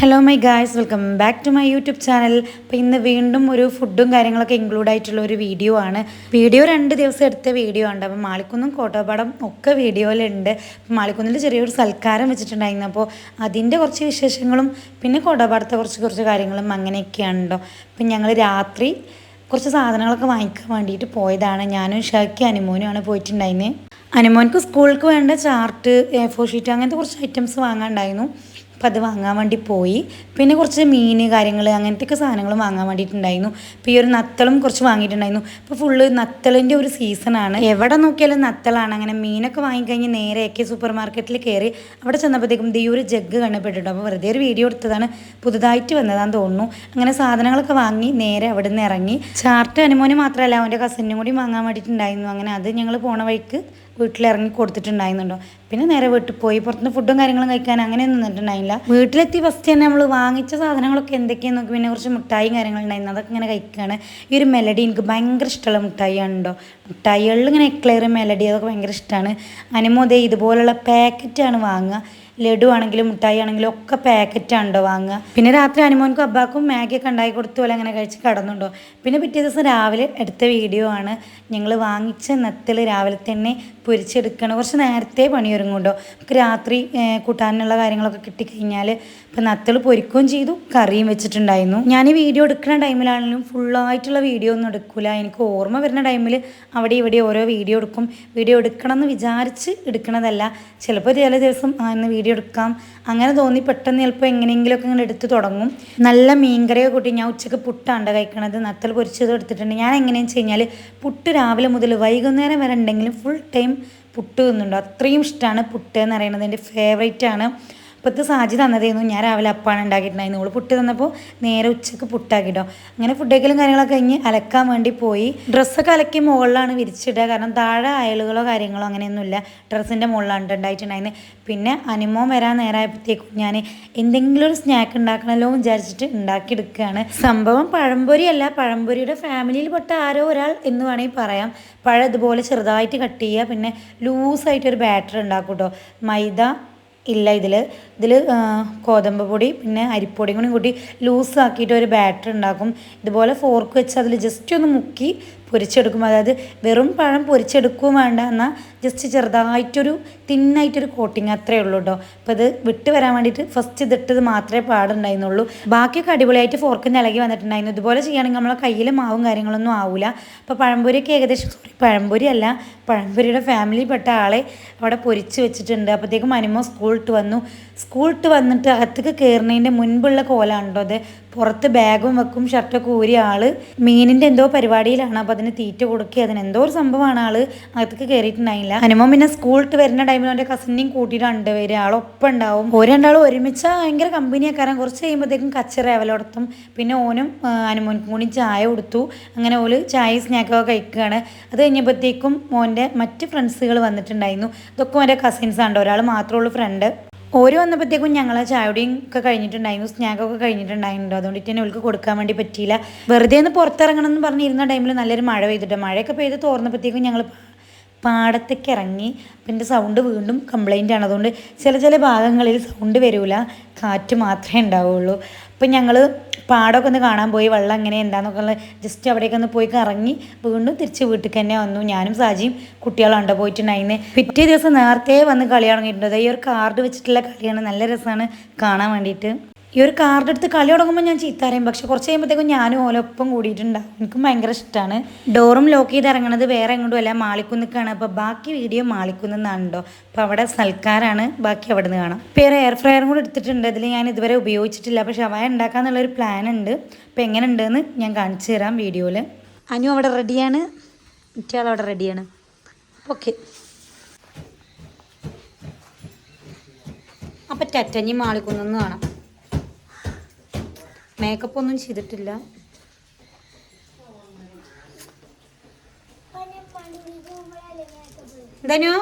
Hello my guys, welcome back to my YouTube channel. അപ്പോൾ ഇന്ന് വീണ്ടും ഒരു ഫുഡും കാര്യങ്ങളൊക്കെ ഇൻക്ലൂഡ് ആയിട്ടുള്ള ഒരു വീഡിയോ ആണ്. വീഡിയോ 2 ദിവസം എടുത്ത വീഡിയോ ഉണ്ട്. അപ്പോൾ മാളിക്കുന്നും കോട്ടപ്പാടം ഒക്കെ വീഡിയോയിലുണ്ട്. മാളിക്കുന്നിൽ ചെറിയൊരു സൽക്കാരം വെച്ചിട്ടുണ്ടായിരുന്നു. അപ്പോൾ അതിൻ്റെ കുറച്ച് വിശേഷങ്ങളും പിന്നെ കോട്ടപ്പാടത്തെ കുറച്ച് കാര്യങ്ങളും അങ്ങനെയൊക്കെയാണല്ലോ. അപ്പം ഞങ്ങൾ രാത്രി കുറച്ച് സാധനങ്ങളൊക്കെ വാങ്ങിക്കാൻ വേണ്ടിയിട്ട് പോയതാണ്. ഞാനും ഷാക്കി അനുമോനുമാണ് പോയിട്ടുണ്ടായിരുന്നത്. അനുമോൻക്ക് സ്കൂൾക്ക് വേണ്ട ചാർട്ട്, A4 ഷീറ്റ് അങ്ങനത്തെ കുറച്ച് ഐറ്റംസ് വാങ്ങാനുണ്ടായിരുന്നു. അപ്പം അത് വാങ്ങാൻ വേണ്ടി പോയി. പിന്നെ കുറച്ച് മീൻ കാര്യങ്ങൾ അങ്ങനത്തെയൊക്കെ സാധനങ്ങൾ വാങ്ങാൻ വേണ്ടിയിട്ടുണ്ടായിരുന്നു. അപ്പോൾ ഈ ഒരു നത്തളും കുറച്ച് വാങ്ങിയിട്ടുണ്ടായിരുന്നു. ഇപ്പോൾ ഫുള്ള് നത്തളിൻ്റെ ഒരു സീസണാണ്. എവിടെ നോക്കിയാലും നത്തളാണ്. അങ്ങനെ മീനൊക്കെ വാങ്ങിക്കഴിഞ്ഞ് നേരെ AK സൂപ്പർ മാർക്കറ്റിൽ കയറി. അവിടെ ചെന്നപ്പോഴത്തേക്കും ഈ ഒരു ജഗ്ഗ് കണ്ടപ്പെട്ടിട്ടുണ്ട്. അപ്പോൾ വെറുതെ ഒരു വീഡിയോ എടുത്തതാണ്, പുതുതായിട്ട് വന്നതാന്ന് തോന്നുന്നു. അങ്ങനെ സാധനങ്ങളൊക്കെ വാങ്ങി നേരെ അവിടെ നിന്ന് ഇറങ്ങി. ചാർട്ട് അനുമോന് മാത്രമല്ല അവൻ്റെ കസിനും കൂടി വാങ്ങാൻ വേണ്ടിയിട്ടുണ്ടായിരുന്നു. അങ്ങനെ അത് ഞങ്ങൾ പോണ വഴിക്ക് വീട്ടിലിറങ്ങി കൊടുത്തിട്ടുണ്ടായിരുന്നുണ്ടോ. പിന്നെ നേരെ വീട്ടിൽ പോയി പുറത്തുനിന്ന് ഫുഡും കാര്യങ്ങളും കഴിക്കാൻ അങ്ങനെ നിന്നിട്ടുണ്ടായില്ല. വീട്ടിലെത്തി ഫസ്റ്റ് തന്നെ നമ്മൾ വാങ്ങിച്ച സാധനങ്ങളൊക്കെ എന്തൊക്കെയാന്ന് നോക്കി. പിന്നെ കുറച്ച് മിഠായിയും കാര്യങ്ങളുണ്ടായിരുന്നു, അതൊക്കെ ഇങ്ങനെ കഴിക്കുകയാണ്. ഈ ഒരു മെലഡി എനിക്ക് ഭയങ്കര ഇഷ്ടമുള്ള മിഠായിയാണ് കേട്ടോ. മിഠായികളിൽ ഇങ്ങനെ എക്ലെയർ മെലഡി അതൊക്കെ ഭയങ്കര ഇഷ്ടമാണ്. അനുമോദേ ഇതുപോലുള്ള പാക്കറ്റാണ് വാങ്ങുക. ലഡു ആണെങ്കിലും മിഠായി ആണെങ്കിലും ഒക്കെ പാക്കറ്റാണ് കേട്ടോ വാങ്ങുക. പിന്നെ രാത്രി അനുമോൻക്കും അബ്ബാക്കും മാഗിയൊക്കെ ഉണ്ടാക്കി കൊടുത്തു പോലെ അങ്ങനെ കഴിച്ച് കിടന്നുണ്ടോ. പിന്നെ പിറ്റേ ദിവസം രാവിലെ എടുത്ത വീഡിയോ ആണ്. ഞങ്ങൾ വാങ്ങിച്ച നെത്തൽ രാവിലെ തന്നെ പൊരിച്ചെടുക്കണം. കുറച്ച് നേരത്തെ പണിയൊരുങ്ങും കേട്ടോ. നമുക്ക് രാത്രി കൂട്ടാനുള്ള കാര്യങ്ങളൊക്കെ കിട്ടിക്കഴിഞ്ഞാൽ ഇപ്പം നത്തൽ പൊരിക്കുകയും ചെയ്തു, കറിയും വെച്ചിട്ടുണ്ടായിരുന്നു. ഞാൻ ഈ വീഡിയോ എടുക്കുന്ന ടൈമിലാണെങ്കിലും ഫുള്ളായിട്ടുള്ള വീഡിയോ ഒന്നും എടുക്കില്ല. എനിക്ക് ഓർമ്മ വരുന്ന ടൈമിൽ അവിടെ ഇവിടെ ഓരോ വീഡിയോ എടുക്കും. വീഡിയോ എടുക്കണം എന്ന് വിചാരിച്ച് എടുക്കണതല്ല. ചിലപ്പോൾ ചില ദിവസം ഇന്ന് വീഡിയോ എടുക്കാം അങ്ങനെ തോന്നി പെട്ടെന്ന് ചിലപ്പോൾ എങ്ങനെയെങ്കിലുമൊക്കെ ഇങ്ങനെ എടുത്ത് തുടങ്ങും. നല്ല മീൻകറിയൊക്കെ കൂട്ടി ഞാൻ ഉച്ചയ്ക്ക് പുട്ടാണ് കഴിക്കണത്. നത്തൽ പൊരിച്ചത് എടുത്തിട്ടുണ്ട്. ഞാൻ എങ്ങനെയാണെന്ന് വെച്ച് കഴിഞ്ഞാൽ പുട്ട് രാവിലെ മുതൽ വൈകുന്നേരം വരെ ഉണ്ടെങ്കിലും ഫുൾ ടൈം പുട്ട് തിന്നുണ്ടോ. അത്രയും ഇഷ്ടമാണ് പുട്ട് എന്ന് പറയുന്നത്, എൻ്റെ ഫേവറേറ്റ് ആണ്. ഇപ്പോഴത്തെ സാജി തന്നതായിരുന്നു. ഞാൻ രാവിലെ അപ്പാണ് ഉണ്ടാക്കിയിട്ടുണ്ടായിരുന്നു. നമ്മൾ പുട്ട് തന്നപ്പോൾ നേരെ ഉച്ചയ്ക്ക് പുട്ടാക്കിട്ടോ. അങ്ങനെ ഫുഡ് കഴിക്കലും കാര്യങ്ങളൊക്കെ കഴിഞ്ഞ് അലക്കാൻ വേണ്ടി പോയി. ഡ്രസ്സൊക്കെ അലക്കി മുകളിലാണ് വിരിച്ചിടുക. കാരണം താഴെ അയലുകളോ കാര്യങ്ങളോ അങ്ങനെയൊന്നുമില്ല. ഡ്രസ്സിൻ്റെ മുകളിലാണ് ഉണ്ടായിട്ടുണ്ടായിരുന്നത്. പിന്നെ അനുമോൻ വരാൻ നേരമായപ്പോഴത്തേക്കും ഞാൻ എന്തെങ്കിലും ഒരു സ്നാക്ക് ഉണ്ടാക്കണമല്ലോ വിചാരിച്ചിട്ട് ഉണ്ടാക്കിയെടുക്കുകയാണ്. സംഭവം പഴംപൊരിയല്ല, പഴംപൊരിയുടെ ഫാമിലിയിൽപ്പെട്ട ആരോ ഒരാൾ എന്ന് വേണമെങ്കിൽ പറയാം. പഴം ഇതുപോലെ ചെറുതായിട്ട് കട്ട് ചെയ്യുക, പിന്നെ ലൂസായിട്ടൊരു ബാറ്റർ ഉണ്ടാക്കും കേട്ടോ. മൈദ ഇല്ല ഇതിൽ ഗോതമ്പ് പൊടി പിന്നെ അരിപ്പൊടിയും കൂടി കൂട്ടി ലൂസാക്കിയിട്ട് ഒരു ബാറ്റർ ഉണ്ടാക്കും. ഇതുപോലെ ഫോർക്ക് വെച്ച് അതിൽ ജസ്റ്റ് ഒന്ന് മുക്കി പൊരിച്ചെടുക്കും. അതായത് വെറും പഴം പൊരിച്ചെടുക്കുകയും വേണ്ട, എന്നാൽ ജസ്റ്റ് ചെറുതായിട്ടൊരു തിന്നായിട്ടൊരു കോട്ടിങ് അത്രയേ ഉള്ളൂ കേട്ടോ. അപ്പോൾ ഇത് വിട്ട് വരാൻ വേണ്ടിയിട്ട് ഫസ്റ്റ് ഇതിട്ടത് മാത്രമേ പാടുണ്ടായിരുന്നുള്ളൂ. ബാക്കിയൊക്കെ അടിപൊളിയായിട്ട് ഫോർക്ക് ഇളകി വന്നിട്ടുണ്ടായിരുന്നു. ഇതുപോലെ ചെയ്യുകയാണെങ്കിൽ നമ്മളെ കയ്യിൽ മാവും കാര്യങ്ങളൊന്നും ആവില്ല. അപ്പോൾ പഴംപൊരിയൊക്കെ ഏകദേശം പഴംപൊരി അല്ല, പഴംപൊരിയുടെ ഫാമിലിയിൽപ്പെട്ട ആളെ അവിടെ പൊരിച്ച് വെച്ചിട്ടുണ്ട്. അപ്പോഴത്തേക്കും അനുമോ സ്കൂളിട്ട് വന്നു. സ്കൂളിട്ട് വന്നിട്ട് അകത്തേക്ക് കയറുന്നതിൻ്റെ മുൻപുള്ള കോലാണല്ലോ അത്. പുറത്ത് ബാഗും വെക്കും ഷർട്ടൊക്കെ ഊരിയ ആൾ മീനിൻ്റെ എന്തോ പരിപാടിയിലാണ്. അപ്പോൾ അതിന് തീറ്റ കൊടുക്കുക, അതിന് എന്തോ ഒരു സംഭവമാണ്. ആൾ അകത്തേക്ക് കയറിയിട്ടുണ്ടായില്ല. അനുമോ പിന്നെ സ്കൂളിട്ട് വരുന്ന ടൈമിൽ അവൻ്റെ കസിനെയും കൂട്ടിയിട്ടുണ്ട് വരിക. ആളൊപ്പം ഉണ്ടാവും. രണ്ടാളും ഒരുമിച്ച് ഭയങ്കര കമ്പനിയാക്കാരൻ. കുറച്ച് കഴിയുമ്പോഴത്തേക്കും കച്ചറ അവലോടത്തും. പിന്നെ ഓനും അനുമോൻക്കും കൂടി ചായ കൊടുത്തു. അങ്ങനെ ഓല് ചായ സ്നാക്കൊക്കെ കഴിക്കുകയാണ്. അത് കഴിഞ്ഞപ്പോഴത്തേക്കും മോൻ്റെ മറ്റ് ഫ്രണ്ട്സുകൾ വന്നിട്ടുണ്ടായിരുന്നു. ഇതൊക്കെ ഓൻ്റെ കസിൻസാണ്. ഒരാൾ മാത്രമേ ഉള്ളൂ ഫ്രണ്ട്. ഓരോ വന്നപ്പോഴത്തേക്കും ഞങ്ങൾ ചായയുടെയും ഒക്കെ കഴിഞ്ഞിട്ടുണ്ടായിരുന്നു, സ്നാക്കൊക്കെ കഴിഞ്ഞിട്ടുണ്ടായിരുന്നു. അതുകൊണ്ടിട്ട് തന്നെ അവൾക്ക് കൊടുക്കാൻ വേണ്ടി പറ്റിയില്ല. വെറുതെ ഒന്ന് പുറത്തിറങ്ങണം എന്ന് പറഞ്ഞിരുന്ന ടൈമിൽ നല്ലൊരു മഴ പെയ്തിട്ട് മഴയൊക്കെ പെയ്ത് തോർന്നപ്പോഴത്തേക്കും ഞങ്ങൾ പാടത്തേക്ക് ഇറങ്ങി. അപ്പം എൻ്റെ സൗണ്ട് വീണ്ടും കംപ്ലൈൻ്റ് ആണ്. അതുകൊണ്ട് ചില ഭാഗങ്ങളിൽ സൗണ്ട് വരില്ല, കാറ്റ് മാത്രമേ ഉണ്ടാവുള്ളൂ. അപ്പം ഞങ്ങൾ പാടമൊക്കെ ഒന്ന് കാണാൻ പോയി. വെള്ളം എങ്ങനെ എന്താണെന്നൊക്കെ ഉള്ള ജസ്റ്റ് അവിടേക്ക് ഒന്ന് പോയി കറങ്ങി വീണ്ടും തിരിച്ച് വീട്ടിൽ തന്നെ വന്നു. ഞാനും സാജിയും കുട്ടികളുണ്ട് പോയിട്ടുണ്ടായിരുന്നു. പിറ്റേ ദിവസം നേരത്തെ വന്ന് കളി തുടങ്ങിയിട്ടുണ്ട്. ഈ ഒരു കാർഡ് വെച്ചിട്ടുള്ള കളിയാണ്, നല്ല രസമാണ് കാണാൻ വേണ്ടിയിട്ട്. ഈ ഒരു കാർഡ് എടുത്ത് കളി തുടങ്ങുമ്പോൾ ഞാൻ ചീത്ത പറയും, പക്ഷെ കുറച്ച് കഴിയുമ്പോഴത്തേക്കും ഞാനും ഓലൊപ്പം കൂടിയിട്ടുണ്ടാവും. എനിക്കും ഭയങ്കര ഇഷ്ടമാണ്. ഡോറും ലോക്ക് ചെയ്ത് ഇറങ്ങണത് വേറെ എങ്ങോട്ടും അല്ല, മാളിക്കുന്നിക്കാണ്. അപ്പോൾ ബാക്കി വീഡിയോ മാളിക്കുന്നാണ് കേട്ടോ. അപ്പോൾ അവിടെ സൽക്കാരാണ്, ബാക്കി അവിടെ നിന്ന് കാണാം. ഇപ്പോൾ എയർ ഫ്രയറും കൂടി എടുത്തിട്ടുണ്ട്. അതിൽ ഞാൻ ഇതുവരെ ഉപയോഗിച്ചിട്ടില്ല. അപ്പോൾ ഷവായ ഉണ്ടാക്കാന്നുള്ളൊരു പ്ലാൻ ഉണ്ട്. അപ്പോൾ എങ്ങനെ ഉണ്ടെന്ന് ഞാൻ കാണിച്ചു തരാം വീഡിയോയിൽ. അനു അവിടെ റെഡിയാണ്, മറ്റേ അവിടെ റെഡിയാണ്. ഓക്കെ, അപ്പോൾ ടറ്റഞ്ഞി മാളിക്കുന്നെന്ന് കാണാം. മേക്കപ്പ് ഒന്നും ചെയ്തിട്ടില്ല. ധനു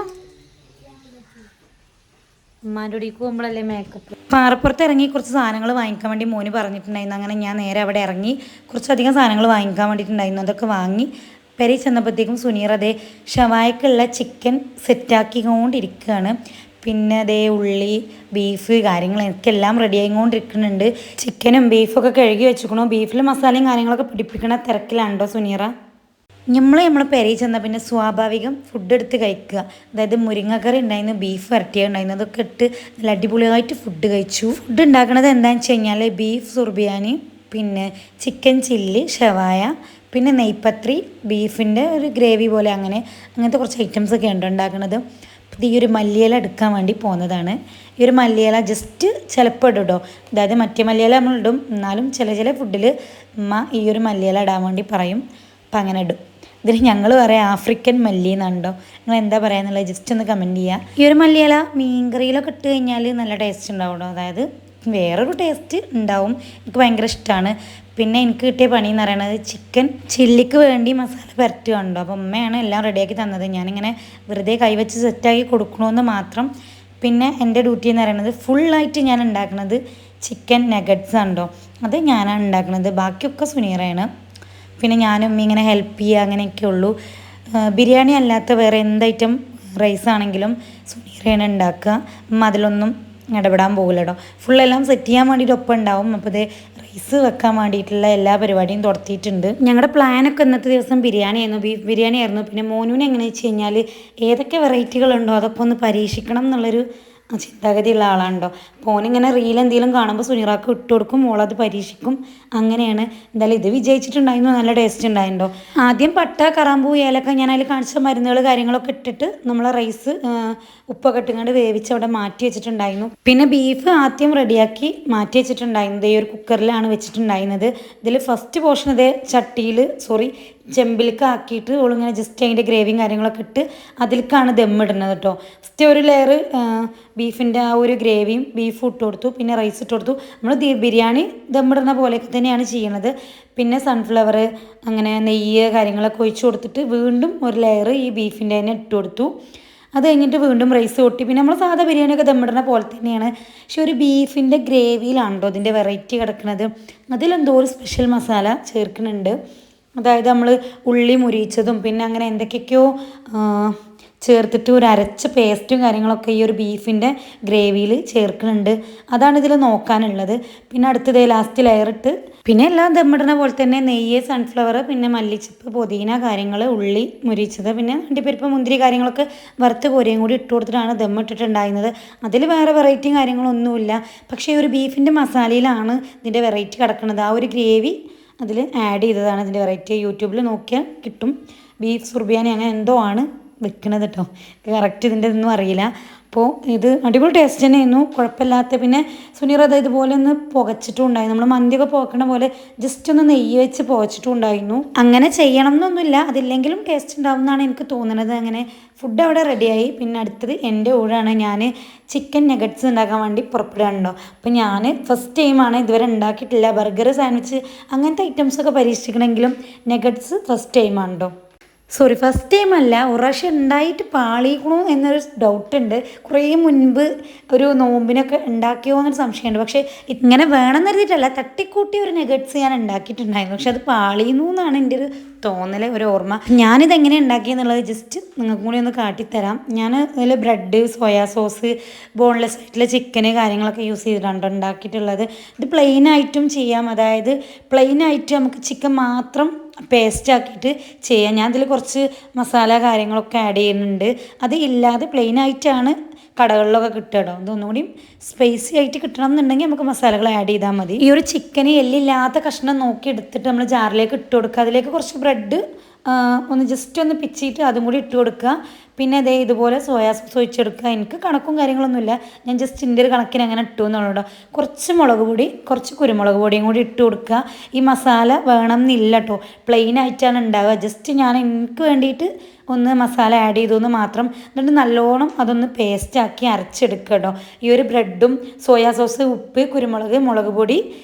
ഉമ്മാൻ്റെ പോകുമ്പോഴല്ലേ മേക്കപ്പ്. പാറപ്പുറത്ത് ഇറങ്ങി കുറച്ച് സാധനങ്ങൾ വാങ്ങിക്കാൻ വേണ്ടി മോന് പറഞ്ഞിട്ടുണ്ടായിരുന്നു. അങ്ങനെ ഞാൻ നേരെ അവിടെ ഇറങ്ങി കുറച്ചധികം സാധനങ്ങൾ വാങ്ങിക്കാൻ വേണ്ടിയിട്ടുണ്ടായിരുന്നു. അതൊക്കെ വാങ്ങി പെരി ചെന്നപ്പോഴത്തേക്കും സുനീർ അതേ ഷവായക്കുള്ള ചിക്കൻ സെറ്റാക്കിക്കൊണ്ടിരിക്കുകയാണ്. പിന്നെ അതേ ഉള്ളി ബീഫ് കാര്യങ്ങൾ എനിക്കെല്ലാം റെഡി ആയിക്കൊണ്ടിരിക്കുന്നുണ്ട്. ചിക്കനും ബീഫൊക്കെ കഴുകി വെച്ചിക്കണു. ബീഫിൽ മസാലയും കാര്യങ്ങളൊക്കെ പിടിപ്പിക്കണ തിരക്കിലാണ്ടോ സുനീറ. നമ്മളെ പെരയിൽ ചെന്നാൽ പിന്നെ സ്വാഭാവികം ഫുഡ് എടുത്ത് കഴിക്കുക. അതായത് മുരിങ്ങക്കറി ഉണ്ടായിരുന്നു, ബീഫ് വരട്ടിയ ഉണ്ടായിരുന്നു, അതൊക്കെ ഇട്ട് നല്ല അടിപൊളിയായിട്ട് ഫുഡ് കഴിച്ചു. ഫുഡ് ഉണ്ടാക്കുന്നത് എന്താണെന്ന് വെച്ച് കഴിഞ്ഞാൽ ബീഫ് സുർബിയാനി, പിന്നെ ചിക്കൻ ചില്ലി, ഷവായ, പിന്നെ നെയ്പത്രി, ബീഫിൻ്റെ ഒരു ഗ്രേവി പോലെ അങ്ങനത്തെ കുറച്ച് ഐറ്റംസൊക്കെ ഉണ്ട് ഉണ്ടാക്കുന്നത്. ഈ ഒരു മല്ലിയില എടുക്കാൻ വേണ്ടി പോകുന്നതാണ്. ഈ ഒരു മല്ലിയില ജസ്റ്റ് ചിലപ്പോൾ ഇടും കേട്ടോ. അതായത് മറ്റേ മല്ലിയില നമ്മൾ ഇടും, എന്നാലും ചില ഫുഡിൽ ഉമ്മ ഈ ഒരു മല്ലിയില ഇടാൻ വേണ്ടി പറയും. അപ്പം അങ്ങനെ ഇടും. ഇതിന് ഞങ്ങൾ പറയാം ആഫ്രിക്കൻ മല്ലി എന്നാണല്ലോ. നിങ്ങൾ എന്താ പറയാന്നുള്ളത് ജസ്റ്റ് ഒന്ന് കമൻറ്റ് ചെയ്യുക. ഈ ഒരു മല്ലിയില മീൻകറിയിലൊക്കെ ഇട്ട് കഴിഞ്ഞാൽ നല്ല ടേസ്റ്റ് ഉണ്ടാവും കേട്ടോ. അതായത് വേറൊരു ടേസ്റ്റ് ഉണ്ടാവും. എനിക്ക് ഭയങ്കര ഇഷ്ടമാണ്. പിന്നെ എനിക്ക് കിട്ടിയ പണി എന്ന് പറയുന്നത് ചിക്കൻ ചില്ലിക്ക് വേണ്ടി മസാല പുരട്ടുകയുണ്ടോ. അപ്പോൾ ഉമ്മയാണ് എല്ലാം റെഡിയാക്കി തന്നത്. ഞാനിങ്ങനെ വെറുതെ കൈവച്ച് സെറ്റാക്കി കൊടുക്കണമെന്ന് മാത്രം. പിന്നെ എൻ്റെ ഡ്യൂട്ടി എന്ന് പറയുന്നത് ഫുള്ളായിട്ട് ഞാൻ ഉണ്ടാക്കുന്നത് ചിക്കൻ നഗറ്റ്സ് ഉണ്ടോ, അത് ഞാനാണ് ഉണ്ടാക്കുന്നത്. ബാക്കിയൊക്കെ സുനീറയാണ്. പിന്നെ ഞാനും ഇങ്ങനെ ഹെൽപ്പ് ചെയ്യുക അങ്ങനെയൊക്കെ ഉള്ളൂ. ബിരിയാണി അല്ലാത്ത വേറെ എന്ത് ഐറ്റം റൈസ് ആണെങ്കിലും സുനീറയാണ് ഉണ്ടാക്കുക. അതിലൊന്നും ഇടപെടാൻ പോകില്ല കേട്ടോ. ഫുള്ളെല്ലാം സെറ്റ് ചെയ്യാൻ വേണ്ടിയിട്ട് ഒപ്പം ഉണ്ടാവും. അപ്പോൾ ഇത് റൈസ് വെക്കാൻ വേണ്ടിയിട്ടുള്ള എല്ലാ പരിപാടിയും തുടത്തിയിട്ടുണ്ട്. ഞങ്ങളുടെ പ്ലാനൊക്കെ ഇന്നത്തെ ദിവസം ബിരിയാണി ആയിരുന്നു, ബീഫ് ബിരിയാണി ആയിരുന്നു. പിന്നെ മോനുവിന് എങ്ങനെയാണെന്ന് വെച്ച് കഴിഞ്ഞാൽ ഏതൊക്കെ വെറൈറ്റികളുണ്ടോ അതൊക്കെ ഒന്ന് പരീക്ഷിക്കണം എന്നുള്ളൊരു ചിന്താഗതിയുള്ള ആളാണല്ലോ. അപ്പോൾ ഓനിങ്ങനെ റീൽ എന്തെങ്കിലും കാണുമ്പോൾ സുനീറാക്ക് ഇട്ട് കൊടുക്കും, മോളത് പരീക്ഷിക്കും. അങ്ങനെയാണ്. എന്തായാലും ഇത് വിജയിച്ചിട്ടുണ്ടായിരുന്നു, നല്ല ടേസ്റ്റ് ഉണ്ടായിട്ടുണ്ടോ. ആദ്യം പട്ട, കറാമ്പൂ, ഏലക്ക ഞാൻ അതിൽ കാണിച്ച മരുന്നുകൾ കാര്യങ്ങളൊക്കെ ഇട്ടിട്ട് നമ്മൾ റൈസ് ഉപ്പൊക്കെ ഇട്ടുകൊണ്ട് വേവിച്ച് അവിടെ മാറ്റി വെച്ചിട്ടുണ്ടായിരുന്നു. പിന്നെ ബീഫ് ആദ്യം റെഡിയാക്കി മാറ്റി വെച്ചിട്ടുണ്ടായിരുന്നത് ഈ ഒരു കുക്കറിലാണ് വെച്ചിട്ടുണ്ടായിരുന്നത്. ഇതിൽ ഫസ്റ്റ് പോർഷൻ അതേ ചട്ടിയിൽ ചെമ്പിലേക്ക് ആക്കിയിട്ട് ഓളിങ്ങനെ ജസ്റ്റ് അതിൻ്റെ ഗ്രേവിയും കാര്യങ്ങളൊക്കെ ഇട്ട് അതിലേക്കാണ് ദമ്മിടുന്നത് കേട്ടോ. ഫസ്റ്റ് ഒരു ലെയർ ബീഫിൻ്റെ ആ ഒരു ഗ്രേവിയും ബീഫ് ഇട്ട് കൊടുത്തു, പിന്നെ റൈസ് ഇട്ട് കൊടുത്തു. നമ്മൾ ബിരിയാണി ദമ്മിടുന്ന പോലെയൊക്കെ തന്നെയാണ് ചെയ്യുന്നത്. പിന്നെ സൺഫ്ലവർ അങ്ങനെ നെയ്യ് കാര്യങ്ങളൊക്കെ ഒഴിച്ച് കൊടുത്തിട്ട് വീണ്ടും ഒരു ലെയർ ഈ ബീഫിൻ്റെ തന്നെ ഇട്ട് കൊടുത്തു. അത് കഴിഞ്ഞിട്ട് വീണ്ടും റൈസ് കൊട്ടി. പിന്നെ നമ്മൾ സാധാ ബിരിയാണിയൊക്കെ ദമ്മിടുന്ന പോലെ തന്നെയാണ്. പക്ഷെ ഒരു ബീഫിൻ്റെ ഗ്രേവിയിലാണല്ലോ അതിൻ്റെ വെറൈറ്റി കിടക്കുന്നത്. അതിലെന്തോ ഒരു സ്പെഷ്യൽ മസാല ചേർക്കുന്നുണ്ട്. അതായത് നമ്മൾ ഉള്ളി മുരിച്ചതും പിന്നെ അങ്ങനെ എന്തൊക്കെയൊക്കെയോ ചേർത്തിട്ട് ഒരു അരച്ച പേസ്റ്റും കാര്യങ്ങളൊക്കെ ഈ ഒരു ബീഫിൻ്റെ ഗ്രേവിയിൽ ചേർക്കുന്നുണ്ട്. അതാണ് ഇതിൽ നോക്കാനുള്ളത്. പിന്നെ അടുത്തത് ലാസ്റ്റ് ലെയറിട്ട് പിന്നെ എല്ലാം ദമ്മിടുന്ന പോലെ തന്നെ നെയ്യ്, സൺഫ്ലവർ, പിന്നെ മല്ലിച്ചപ്പ്, പുതിന കാര്യങ്ങൾ, ഉള്ളി മുരിച്ചത്, പിന്നെ അണ്ടിപ്പരിപ്പ്, മുന്തിരി കാര്യങ്ങളൊക്കെ വറുത്ത് കോരിയും കൂടി ഇട്ട് കൊടുത്തിട്ടാണ് ദമ്മിട്ടിട്ടുണ്ടായിരുന്നത്. അതിൽ വേറെ വെറൈറ്റിയും കാര്യങ്ങളൊന്നുമില്ല. പക്ഷേ ഈ ഒരു ബീഫിൻ്റെ മസാലയിലാണ് ഇതിൻ്റെ വെറൈറ്റി കിടക്കുന്നത്. ആ ഒരു ഗ്രേവി അതിൽ ആഡ് ചെയ്തതാണ് ഇതിൻ്റെ വെറൈറ്റി. യൂട്യൂബിൽ നോക്കിയാൽ കിട്ടും. ബീഫ് സുർബിയാനി അങ്ങനെ എന്തോ ആണ് വെക്കുന്നത് കേട്ടോ. കറക്റ്റ് ഇതിൻ്റെ ഒന്നും അറിയില്ല. അപ്പോൾ ഇത് അടിപൊളി ടേസ്റ്റ് തന്നെയായിരുന്നു, കുഴപ്പമില്ലാത്ത. പിന്നെ സുനീർ അത് ഇതുപോലെ ഒന്ന് പുകച്ചിട്ടും ഉണ്ടായിരുന്നു. നമ്മൾ മന്തിയൊക്കെ പുകക്കണ പോലെ ജസ്റ്റ് ഒന്ന് നെയ്യ് വെച്ച് പുകച്ചിട്ടും ഉണ്ടായിരുന്നു. അങ്ങനെ ചെയ്യണം എന്നൊന്നുമില്ല, അതില്ലെങ്കിലും ടേസ്റ്റ് ഉണ്ടാവും എന്നാണ് എനിക്ക് തോന്നുന്നത്. അങ്ങനെ ഫുഡ് അവിടെ റെഡിയായി. പിന്നെ അടുത്തത് എൻ്റെ ഊഴാണ്. ഞാൻ ചിക്കൻ നഗറ്റ്സ് ഉണ്ടാക്കാൻ വേണ്ടി പുറപ്പെടുകയാണല്ലോ. അപ്പോൾ ഞാൻ ഫസ്റ്റ് ടൈമാണ്, ഇതുവരെ ഉണ്ടാക്കിയിട്ടില്ല. ബർഗർ, സാൻഡ്വിച്ച് അങ്ങനത്തെ ഐറ്റംസൊക്കെ പരീക്ഷിക്കണമെങ്കിലും നഗറ്റ്സ് ഫസ്റ്റ് ടൈമാണല്ലോ. ഫസ്റ്റ് ടൈം അല്ല, ഒരു പ്രാവശ്യം ഉണ്ടായിട്ട് പാളിക്കണോ എന്നൊരു ഡൗട്ടുണ്ട്. കുറേ മുൻപ് ഒരു നോമ്പിനൊക്കെ ഉണ്ടാക്കിയോ എന്നൊരു സംശയമുണ്ട്. പക്ഷേ ഇങ്ങനെ വേണമെന്ന് കരുതിയിട്ടല്ല, തട്ടിക്കൂട്ടി ഒരു നഗറ്റ്സ് ഞാൻ ഉണ്ടാക്കിയിട്ടുണ്ടായിരുന്നു. പക്ഷെ അത് പാളിയുന്നു എന്നാണ് എൻ്റെ ഒരു തോന്നൽ, ഒരു ഓർമ്മ. ഞാനിതെങ്ങനെ ഉണ്ടാക്കിയെന്നുള്ളത് ജസ്റ്റ് നിങ്ങൾക്കും കൂടി ഒന്ന് കാട്ടിത്തരാം. ഞാൻ അതിൽ ബ്രെഡ്, സോയാ സോസ്, ബോൺലെസ് ആയിട്ടുള്ള ചിക്കന് കാര്യങ്ങളൊക്കെ യൂസ് ചെയ്തിട്ടാണ് ഉണ്ടാക്കിയിട്ടുള്ളത്. ഇത് പ്ലെയിനായിട്ടും ചെയ്യാം. അതായത് പ്ലെയിനായിട്ട് നമുക്ക് ചിക്കൻ മാത്രം പേസ്റ്റ് ആക്കിയിട്ട് ചെയ്യാം. ഞാൻ ഇതിൽ കുറച്ച് മസാല കാര്യങ്ങളൊക്കെ ആഡ് ചെയ്യുന്നുണ്ട്. അത് ഇല്ലാതെ പ്ലെയിനായിട്ടാണ് കടകളിലൊക്കെ കിട്ടുക കേട്ടോ. ഇതൊന്നുകൂടി സ്പൈസി ആയിട്ട് കിട്ടണം എന്നുണ്ടെങ്കിൽ നമുക്ക് മസാലകൾ ആഡ് ചെയ്താൽ മതി. ഈ ഒരു ചിക്കന് എല്ലില്ലാത്ത കഷ്ണം നോക്കി എടുത്തിട്ട് നമ്മൾ ജാറിലേക്ക് ഇട്ട് കൊടുക്കുക. അതിലേക്ക് കുറച്ച് ബ്രെഡ് ഒന്ന് ജസ്റ്റ് ഒന്ന് പിച്ചിട്ട് അതും കൂടി ഇട്ട് കൊടുക്കുക. പിന്നെ അതേ ഇതുപോലെ സോയാ സോസ് ഒഴിച്ചെടുക്കുക. എനിക്ക് കണക്കും കാര്യങ്ങളൊന്നുമില്ല, ഞാൻ ജസ്റ്റ് ഇതിൻ്റെ ഒരു കണക്കിന് അങ്ങനെ ഇട്ടു എന്നുള്ളൂ. കുറച്ച് മുളക് പൊടി, കുറച്ച് കുരുമുളക് പൊടിയും കൂടി ഇട്ട് കൊടുക്കുക. ഈ മസാല വേണം എന്നില്ല കേട്ടോ, പ്ലെയിൻ ആയിട്ടാണ് ഉണ്ടാവുക. ജസ്റ്റ് ഞാൻ എനിക്ക് വേണ്ടിയിട്ട് ഒന്ന് മസാല ആഡ് ചെയ്തു എന്ന് മാത്രം. എന്നിട്ട് നല്ലോണം അതൊന്ന് പേസ്റ്റാക്കി അരച്ചെടുക്കുക കേട്ടോ. ഈ ഒരു ബ്രെഡും സോയാ സോസ്, ഉപ്പ്, കുരുമുളക്, മുളക് പൊടി,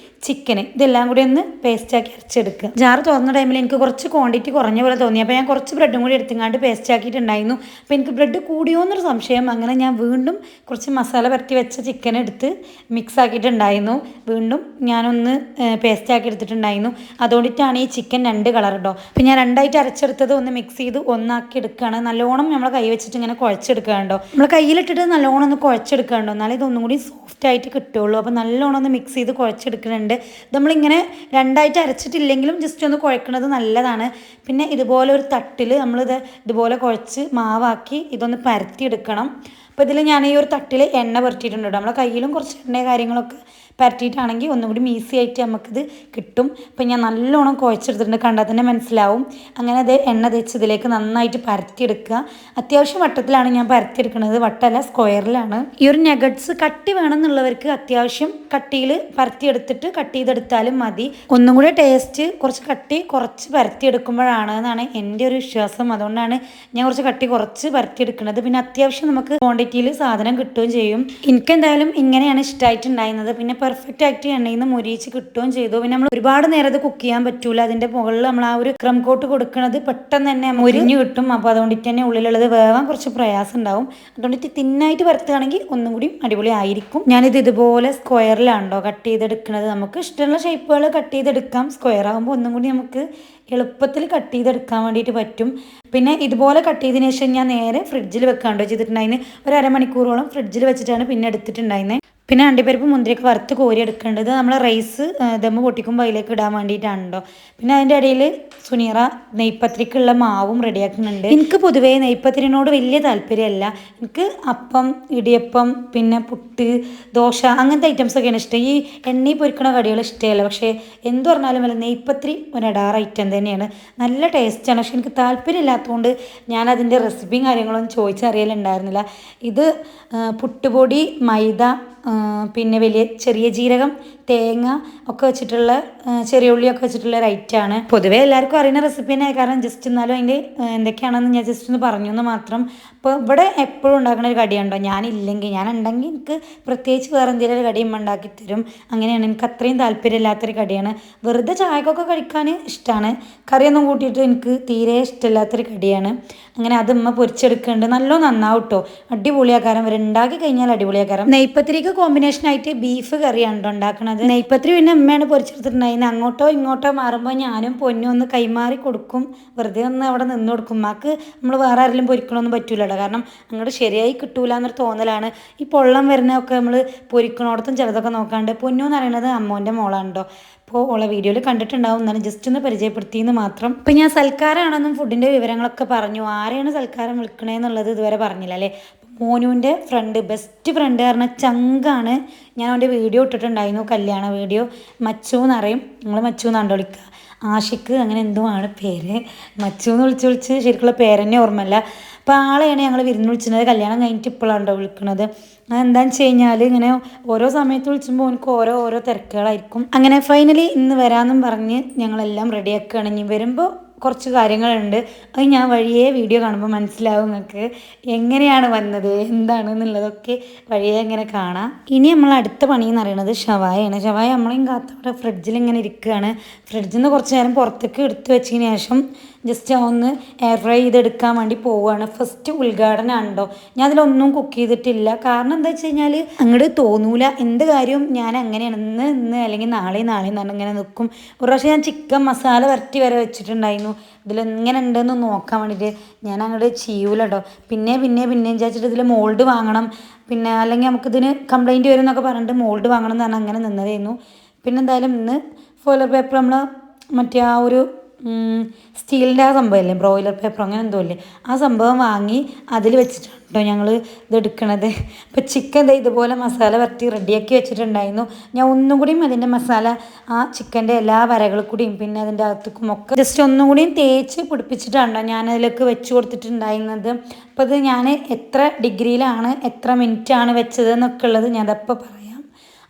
ചിക്കന് ഇതെല്ലാം കൂടി ഒന്ന് പേസ്റ്റാക്കി അരച്ചെടുക്കുക. ജാറ് തുറന്ന ടൈമിൽ എനിക്ക് കുറച്ച് ക്വാണ്ടിറ്റി കുറഞ്ഞ പോലെ തോന്നി. അപ്പോൾ ഞാൻ കുറച്ച് ബ്രെഡും കൂടി എടുത്തുങ്ങാണ്ട് പേസ്റ്റ് ആക്കിയിട്ടുണ്ടായിരുന്നു. അപ്പോൾ എനിക്ക് ബ്രെഡ് കൂടിയോ എന്നൊരു സംശയം. അങ്ങനെ ഞാൻ വീണ്ടും കുറച്ച് മസാല പുരട്ടി വെച്ച ചിക്കൻ എടുത്ത് മിക്സ് ആക്കിയിട്ടുണ്ടായിരുന്നു. വീണ്ടും ഞാനൊന്ന് പേസ്റ്റ് ആക്കി എടുത്തിട്ടുണ്ടായിരുന്നു. അതുകൊണ്ടിട്ടാണ് ഈ ചിക്കൻ 2 കളർ കേട്ടോ. അപ്പോൾ ഞാൻ 2ആയിട്ട് അരച്ചെടുത്തത് ഒന്ന് മിക്സ് ചെയ്ത് ഒന്നാക്കി എടുക്കുകയാണ്. നല്ലോണം നമ്മളെ കൈ വെച്ചിട്ട് ഇങ്ങനെ കുഴച്ചെടുക്കുകയുണ്ടോ. നമ്മൾ കയ്യിലിട്ടിട്ട് നല്ലോണം ഒന്ന് കുഴച്ചെടുക്കുകയുണ്ടോ, എന്നാലേ ഇതൊന്നും കൂടി സോഫ്റ്റ് ആയിട്ട് കിട്ടുള്ളൂ. അപ്പോൾ നല്ലോണം ഒന്ന് മിക്സ് ചെയ്ത് കുഴച്ചെടുക്കുന്നുണ്ട്. നമ്മളിങ്ങനെ 2ആയിട്ട് അരച്ചിട്ടില്ലെങ്കിലും ജസ്റ്റ് ഒന്ന് കുഴക്കുന്നത് നല്ലതാണ്. പിന്നെ ഇതുപോലെ ഒരു തട്ടിൽ നമ്മളിത് ഇതുപോലെ കുഴച്ച് മാവാക്കി ഇതൊന്ന് പരത്തിയെടുക്കണം. അപ്പോൾ ഇതിൽ ഞാൻ ഈ ഒരു തട്ടിൽ എണ്ണ പുരട്ടിയിട്ടുണ്ട്. നമ്മളെ കയ്യിലും കുറച്ച് എണ്ണ കാര്യങ്ങളൊക്കെ പരട്ടിയിട്ടാണെങ്കിൽ ഒന്നും കൂടി ഈസി ആയിട്ട് നമുക്കിത് കിട്ടും. അപ്പം ഞാൻ നല്ലോണം കുഴച്ചെടുത്തിട്ടുണ്ട്, കണ്ടാൽ തന്നെ മനസ്സിലാവും. അങ്ങനെ അത് എണ്ണ തേച്ച് ഇതിലേക്ക് നന്നായിട്ട് പരത്തിയെടുക്കുക. അത്യാവശ്യം വട്ടത്തിലാണ് ഞാൻ പരത്തിയെടുക്കുന്നത്, വട്ടമല്ല സ്ക്വയറിലാണ്. ഈ ഒരു നഗറ്റ്സ് കട്ടി വേണമെന്നുള്ളവർക്ക് അത്യാവശ്യം കട്ടിയിൽ പരത്തിയെടുത്തിട്ട് കട്ട് ചെയ്തെടുത്താലും മതി. ഒന്നും കൂടി ടേസ്റ്റ് കുറച്ച് കട്ടി കുറച്ച് പരത്തിയെടുക്കുമ്പോഴാണ് എന്നാണ് എൻ്റെ ഒരു വിശ്വാസം. അതുകൊണ്ടാണ് ഞാൻ കുറച്ച് കട്ടി കുറച്ച് പരത്തിയെടുക്കുന്നത്. പിന്നെ അത്യാവശ്യം നമുക്ക് ക്വാണ്ടിറ്റിയിൽ സാധനം കിട്ടുകയും ചെയ്യും. എനിക്കെന്തായാലും ഇങ്ങനെയാണ് ഇഷ്ടമായിട്ടുണ്ടായിരുന്നത്. പിന്നെ പെർഫെക്റ്റ് ആയിട്ട് എണ്ണയിൽ നിന്ന് മുരിച്ച് കിട്ടുകയും ചെയ്തു. പിന്നെ നമ്മൾ ഒരുപാട് നേരം അത് കുക്ക് ചെയ്യാൻ പറ്റൂല. അതിൻ്റെ മുകളിൽ നമ്മൾ ആ ഒരു ക്രം കോട്ട് കൊടുക്കുന്നത് പെട്ടെന്ന് തന്നെ മുരിഞ്ഞു കിട്ടും. അപ്പോൾ അതുകൊണ്ടിട്ട് തന്നെ ഉള്ളിലുള്ളത് വേവാൻ കുറച്ച് പ്രയാസം ഉണ്ടാവും. അതുകൊണ്ടിട്ട് തിന്നായിട്ട് പരത്തുകയാണെങ്കിൽ ഒന്നും കൂടി അടിപൊളി ആയിരിക്കും. ഞാനിത് ഇതുപോലെ സ്ക്വയറിലാണോ കട്ട് ചെയ്തെടുക്കുന്നത്. നമുക്ക് ഇഷ്ടമുള്ള ഷേപ്പുകൾ കട്ട് ചെയ്തെടുക്കാം. സ്ക്വയർ ആകുമ്പോൾ ഒന്നും കൂടി നമുക്ക് എളുപ്പത്തിൽ കട്ട് ചെയ്തെടുക്കാൻ വേണ്ടിയിട്ട് പറ്റും. പിന്നെ ഇതുപോലെ കട്ട് ചെയ്തതിന് ശേഷം ഞാൻ നേരെ ഫ്രിഡ്ജിൽ വെക്കാണ്ടോ ചെയ്തിട്ടുണ്ടായിരുന്നു. ഒരു അരമണിക്കൂറോളം ഫ്രിഡ്ജിൽ വെച്ചിട്ടാണ് പിന്നെ എടുത്തിട്ടുണ്ടായിരുന്നത്. പിന്നെ അണ്ടിപ്പരിപ്പ് മുന്തിരിയൊക്കെ വറുത്ത് കോരി എടുക്കേണ്ടത് നമ്മൾ റൈസ് ദമ്മ് പൊട്ടിക്കുമ്പോൾ അതിലേക്ക് ഇടാൻ വേണ്ടിയിട്ടാണല്ലോ. പിന്നെ അതിൻ്റെ ഇടയിൽ സുനീറ നെയ്പത്രിക്കുള്ള മാവും റെഡിയാക്കുന്നുണ്ട്. എനിക്ക് പൊതുവേ നെയ്പത്രിനോട് വലിയ താല്പര്യമല്ല. എനിക്ക് അപ്പം, ഇടിയപ്പം, പിന്നെ പുട്ട്, ദോശ അങ്ങനത്തെ ഐറ്റംസൊക്കെയാണ് ഇഷ്ടം. ഈ എണ്ണയിൽ പൊരിക്കണ കടികൾ ഇഷ്ടമല്ല. പക്ഷേ എന്ത് പറഞ്ഞാലും വല്ല നെയ്പത്രി ഒരു അടാർ ഐറ്റം തന്നെയാണ്, നല്ല ടേസ്റ്റാണ്. പക്ഷെ എനിക്ക് താല്പര്യമില്ലാത്തതുകൊണ്ട് ഞാൻ അതിൻ്റെ റെസിപ്പിയും കാര്യങ്ങളൊന്നും ചോദിച്ചറിയലുണ്ടായിരുന്നില്ല. ഇത് പുട്ടുപൊടി, മൈദ, പിന്നെ വലിയ ചെറിയ ജീരകം, തേങ്ങ ഒക്കെ വെച്ചിട്ടുള്ള ചെറിയ ഉള്ളിയൊക്കെ വെച്ചിട്ടുള്ള ഒരു ഐറ്റമാണ്. പൊതുവേ എല്ലാവർക്കും അറിയുന്ന റെസിപ്പി തന്നെ, കാരണം ജസ്റ്റ് എന്നാലും അതിൻ്റെ എന്തൊക്കെയാണെന്ന് ഞാൻ ജസ്റ്റ് ഒന്ന് പറഞ്ഞു എന്ന് മാത്രം. അപ്പോൾ ഇവിടെ എപ്പോഴും ഉണ്ടാക്കുന്ന ഒരു കടിയുണ്ടോ, ഞാനില്ലെങ്കിൽ ഞാനുണ്ടെങ്കിൽ എനിക്ക് പ്രത്യേകിച്ച് വേറെ എന്തെങ്കിലും ഒരു കടി ഉണ്ടാക്കി തരും. അങ്ങനെയാണ്. എനിക്ക് അത്രയും താല്പര്യമില്ലാത്തൊരു കടിയാണ്. വെറുതെ ചായക്കൊക്കെ കഴിക്കാൻ ഇഷ്ടമാണ്, കറിയൊന്നും കൂട്ടിയിട്ട് എനിക്ക് തീരെ ഇഷ്ടമില്ലാത്തൊരു കടിയാണ്. അങ്ങനെ അത് പൊരിച്ചെടുക്കുന്നുണ്ട്. നന്നാവും കേട്ടോ, അടിപൊളിയാക്കാരം. വരെ ഉണ്ടാക്കി കഴിഞ്ഞാൽ അടിപൊളിയാക്കാരം. നെയ്പത്രിക്ക് കോമ്പിനേഷനായിട്ട് ബീഫ് കറിയാണ് ഉണ്ടാക്കുന്നത്. നെയ്പത്രി പിന്നെ അമ്മയാണ് പൊരിച്ചെടുത്തിട്ടുണ്ടായിരുന്നു. അങ്ങോട്ടോ ഇങ്ങോട്ടോ മാറുമ്പോൾ ഞാനും പൊന്നും ഒന്ന് കൈമാറി കൊടുക്കും, വെറുതെ ഒന്ന് അവിടെ നിന്ന് കൊടുക്കും. ഉമ്മാക്ക് നമ്മൾ വേറെ ആരെങ്കിലും പൊരിക്കണമൊന്നും പറ്റൂലല്ലോ, കാരണം അങ്ങോട്ട് ശരിയായി കിട്ടൂല എന്നൊരു തോന്നലാണ്. ഈ പൊള്ളം വരുന്നതൊക്കെ നമ്മൾ പൊരിക്കണോടത്തും ചിലതൊക്കെ നോക്കാണ്ട്. പൊന്നു എന്ന് പറയുന്നത് അമ്മോൻ്റെ മോളാണ് കേട്ടോ. അപ്പോൾ ഉള്ള വീഡിയോയിൽ കണ്ടിട്ടുണ്ടാവും, എന്നാലും ജസ്റ്റ് ഒന്ന് പരിചയപ്പെടുത്തിയെന്ന് മാത്രം. ഇപ്പം ഞാൻ സൽക്കാരമാണെന്നും ഫുഡിൻ്റെ വിവരങ്ങളൊക്കെ പറഞ്ഞു. ആരെയാണ് സൽക്കാരം വിളിക്കണേന്നുള്ളത് ഇതുവരെ പറഞ്ഞില്ല അല്ലേ. മോനുവിൻ്റെ ഫ്രണ്ട്, ബെസ്റ്റ് ഫ്രണ്ട് പറഞ്ഞ ചങ്കാണ്. ഞാൻ അവൻ്റെ വീഡിയോ ഇട്ടിട്ടുണ്ടായിരുന്നു, കല്യാണ വീഡിയോ. മച്ചു എന്നറിയും, നിങ്ങൾ മച്ചു എന്നാണ് വിളിക്കുക. ആഷിക്ക് അങ്ങനെ എന്തോ ആണ് പേര്. മച്ചു എന്ന് വിളിച്ച് ശരിക്കുള്ള പേരെന്നെ ഓർമ്മയില്ല. അപ്പോൾ ആളെയാണ് ഞങ്ങൾ വിരുന്ന് വിളിച്ചിരുന്നത്. കല്യാണം കഴിഞ്ഞിട്ട് ഇപ്പോഴാണോ വിളിക്കുന്നത്. അതെന്താണെന്ന് വെച്ച് കഴിഞ്ഞാൽ ഇങ്ങനെ ഓരോ സമയത്ത് വിളിച്ചുമ്പോൾ എനിക്ക് ഓരോ തിരക്കുകളായിരിക്കും. അങ്ങനെ ഫൈനലി ഇന്ന് വരാമെന്നും പറഞ്ഞ് ഞങ്ങളെല്ലാം റെഡിയാക്കുകയാണ്. ഇനി വരുമ്പോൾ കുറച്ച് കാര്യങ്ങളുണ്ട്, അത് ഞാൻ വഴിയേ വീഡിയോ കാണുമ്പോൾ മനസ്സിലാവും നിങ്ങൾക്ക് എങ്ങനെയാണ് വന്നത് എന്താണെന്നുള്ളതൊക്കെ വഴിയേ ഇങ്ങനെ കാണാം. ഇനി നമ്മൾ അടുത്ത പണി എന്ന് പറയുന്നത് ഷവായാണ്. ഷവായ നമ്മളെയും കാത്തവിടെ ഫ്രിഡ്ജിൽ ഇങ്ങനെ ഇരിക്കുകയാണ്. ഫ്രിഡ്ജിൽ നിന്ന് കുറച്ച് നേരം പുറത്തേക്ക് എടുത്ത് വെച്ചതിന് ശേഷം ജസ്റ്റ് ഒന്ന് എയർ ഫ്രൈ ചെയ്തെടുക്കാൻ വേണ്ടി പോവുകയാണ്. ഫസ്റ്റ് ഉദ്ഘാടനമാണ് കേട്ടോ. ഞാൻ അതിലൊന്നും കുക്ക് ചെയ്തിട്ടില്ല. കാരണം എന്താ വെച്ച് കഴിഞ്ഞാൽ അങ്ങോട്ട് തോന്നൂല. എന്ത് കാര്യവും ഞാൻ അങ്ങനെയാണ്, ഇന്ന് അല്ലെങ്കിൽ നാളെ എന്ന് ഇങ്ങനെ നിൽക്കും. ഒരു പ്രാവശ്യം ഞാൻ ചിക്കൻ മസാല വരട്ടി വരെ വെച്ചിട്ടുണ്ടായിരുന്നു. ഇതിലെങ്ങനെ ഉണ്ടെന്ന് നോക്കാൻ വേണ്ടിയിട്ട്. ഞാൻ അങ്ങോട്ട് ചെയ്യൂല കേട്ടോ. പിന്നെയും വിചാരിച്ചിട്ട് ഇതിൽ മോൾഡ് വാങ്ങണം, പിന്നെ അല്ലെങ്കിൽ നമുക്കിതിന് കംപ്ലൈൻറ്റ് വരും എന്നൊക്കെ പറഞ്ഞിട്ട് മോൾഡ് വാങ്ങണം എന്ന് പറഞ്ഞാൽ അങ്ങനെ നിന്നതായിരുന്നു. പിന്നെ എന്തായാലും ഇന്ന് ഫോയിലർ പേപ്പർ നമ്മൾ മറ്റേ ആ ഒരു സ്റ്റീലിൻ്റെ ആ സംഭവമല്ലേ, ബ്രോയിലർ പേപ്പർ അങ്ങനെ എന്തോ ഇല്ലേ, ആ സംഭവം വാങ്ങി അതിൽ വെച്ചിട്ടാണ് കേട്ടോ ഞങ്ങൾ ഇത് എടുക്കണത്. അപ്പോൾ ചിക്കൻ ഇതുപോലെ മസാല വരട്ടി റെഡിയാക്കി വെച്ചിട്ടുണ്ടായിരുന്നു. ഞാൻ ഒന്നും കൂടിയും അതിൻ്റെ മസാല ആ ചിക്കൻ്റെ എല്ലാ വരകൾ കൂടിയും പിന്നെ അതിൻ്റെ അകത്തേക്കും ഒക്കെ ജസ്റ്റ് ഒന്നും കൂടിയും തേച്ച് പിടിപ്പിച്ചിട്ടാണോ ഞാൻ അതിലേക്ക് വെച്ച് കൊടുത്തിട്ടുണ്ടായിരുന്നത്. അപ്പോൾ ഇത് ഞാൻ എത്ര ഡിഗ്രിയിലാണ് എത്ര മിനിറ്റാണ് വെച്ചത് എന്നൊക്കെ ഉള്ളത് ഞാൻ അതപ്പോൾ പറയാം.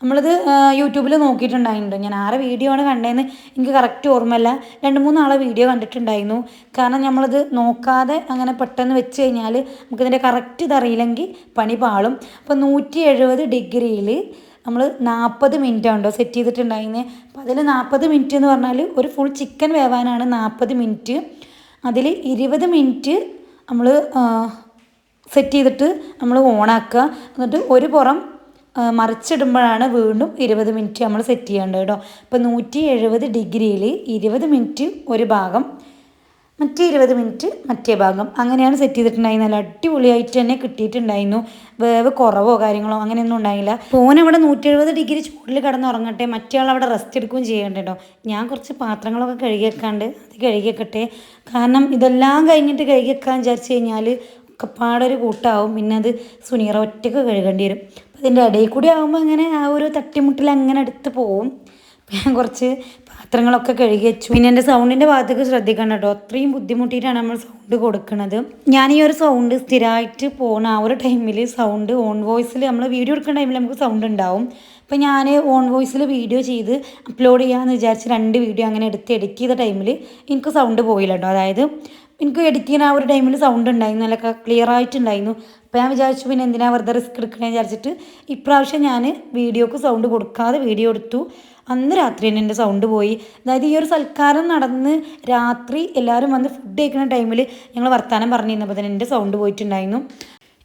നമ്മളിത് യൂട്യൂബിൽ നോക്കിയിട്ടുണ്ടായിരുന്നു. ഞാൻ ആരെ വീഡിയോ ആണ് കണ്ടതെന്ന് എനിക്ക് കറക്റ്റ് ഓർമ്മയില്ല. 2-3 ആളെ വീഡിയോ കണ്ടിട്ടുണ്ടായിരുന്നു. കാരണം നമ്മളിത് നോക്കാതെ അങ്ങനെ പെട്ടെന്ന് വെച്ച് കഴിഞ്ഞാൽ നമുക്കിതിൻ്റെ കറക്റ്റ് ഇതറിയില്ലെങ്കിൽ പണി പാളും. അപ്പോൾ 170 ഡിഗ്രിയിൽ നമ്മൾ 40 മിനിറ്റ് ഉണ്ടോ സെറ്റ് ചെയ്തിട്ടുണ്ടായിരുന്നത്. അപ്പോൾ അതിൽ 40 മിനിറ്റ് എന്ന് പറഞ്ഞാൽ ഒരു ഫുൾ ചിക്കൻ വേവാനാണ് 40 മിനിറ്റ്. അതിൽ 20 മിനിറ്റ് നമ്മൾ സെറ്റ് ചെയ്തിട്ട് നമ്മൾ ഓണാക്കുക. എന്നിട്ട് ഒരു പുറം മറിച്ചിടുമ്പോഴാണ് വീണ്ടും 20 മിനിറ്റ് നമ്മൾ സെറ്റ് ചെയ്യേണ്ടത് കേട്ടോ. അപ്പോൾ 170 ഡിഗ്രിയിൽ 20 മിനിറ്റ് ഒരു ഭാഗം, മറ്റേ 20 മിനിറ്റ് മറ്റേ ഭാഗം, അങ്ങനെയാണ് സെറ്റ് ചെയ്തിട്ടുണ്ടായിരുന്നത്. നല്ല അടിപൊളിയായിട്ട് തന്നെ കിട്ടിയിട്ടുണ്ടായിരുന്നു. വേവ് കുറവോ കാര്യങ്ങളോ അങ്ങനെയൊന്നും ഉണ്ടായില്ല. ഫോൺ അവിടെ 170 ഡിഗ്രി ചൂടിൽ കിടന്ന് ഉറങ്ങട്ടെ, മറ്റേ ആൾ അവിടെ റെസ്റ്റ് എടുക്കുകയും ചെയ്യണ്ട കേട്ടോ. ഞാൻ കുറച്ച് പാത്രങ്ങളൊക്കെ കഴുകി വെക്കാണ്ട് അത് കഴുകി വെക്കട്ടെ. കാരണം ഇതെല്ലാം കഴിഞ്ഞിട്ട് കഴുകി വെക്കാൻ വിചാരിച്ചു കഴിഞ്ഞാൽ ഒക്കെപ്പാടൊരു കൂട്ടാവും. പിന്നെ അത് സുനീറ ഒറ്റയ്ക്ക് കഴുകേണ്ടി വരും. അപ്പം അതിൻ്റെ ഇടയിൽ കൂടി ആകുമ്പോൾ അങ്ങനെ ആ ഒരു തട്ടിമുട്ടിൽ അങ്ങനെ എടുത്ത് പോവും. ഞാൻ കുറച്ച് പാത്രങ്ങളൊക്കെ കഴുകി വെച്ചു. പിന്നെ എൻ്റെ സൗണ്ടിൻ്റെ ഭാഗത്തേക്ക് ശ്രദ്ധിക്കണം കേട്ടോ. അത്രയും ബുദ്ധിമുട്ടിയിട്ടാണ് നമ്മൾ സൗണ്ട് കൊടുക്കുന്നത്. ഞാൻ ഈ ഒരു സൗണ്ട് സ്ഥിരമായിട്ട് പോകുന്ന ആ ഒരു ടൈമിൽ സൗണ്ട് ഓൺ വോയിസിൽ നമ്മൾ വീഡിയോ എടുക്കുന്ന ടൈമിൽ നമുക്ക് സൗണ്ട് ഉണ്ടാവും. അപ്പോൾ ഞാൻ ഓൺ വോയിസിൽ വീഡിയോ ചെയ്ത് അപ്ലോഡ് ചെയ്യാമെന്ന് വിചാരിച്ച് 2 വീഡിയോ അങ്ങനെ എഡിറ്റ് ചെയ്ത ടൈമിൽ എനിക്ക് സൗണ്ട് പോയില്ല കേട്ടോ. അതായത് എനിക്ക് എഡിറ്റ് ചെയ്യുന്ന ആ ഒരു ടൈമിൽ സൗണ്ട് ഉണ്ടായിരുന്നു, നല്ല ക്ലിയർ ആയിട്ടുണ്ടായിരുന്നു. അപ്പോൾ ഞാൻ വിചാരിച്ചു പിന്നെ എന്തിനാ വെറുതെ റിസ്ക് എടുക്കണമെന്ന് വിചാരിച്ചിട്ട് ഇപ്രാവശ്യം ഞാൻ വീഡിയോക്ക് സൗണ്ട് കൊടുക്കാതെ വീഡിയോ എടുത്തു. അന്ന് രാത്രി തന്നെ എൻ്റെ സൗണ്ട് പോയി. അതായത് ഈ ഒരു സൽക്കാരം നടന്ന് രാത്രി എല്ലാവരും വന്ന് ഫുഡ് കഴിക്കുന്ന ടൈമിൽ ഞങ്ങൾ വർത്തമാനം പറഞ്ഞിരുന്നപ്പോൾ തന്നെ എൻ്റെ സൗണ്ട് പോയിട്ടുണ്ടായിരുന്നു.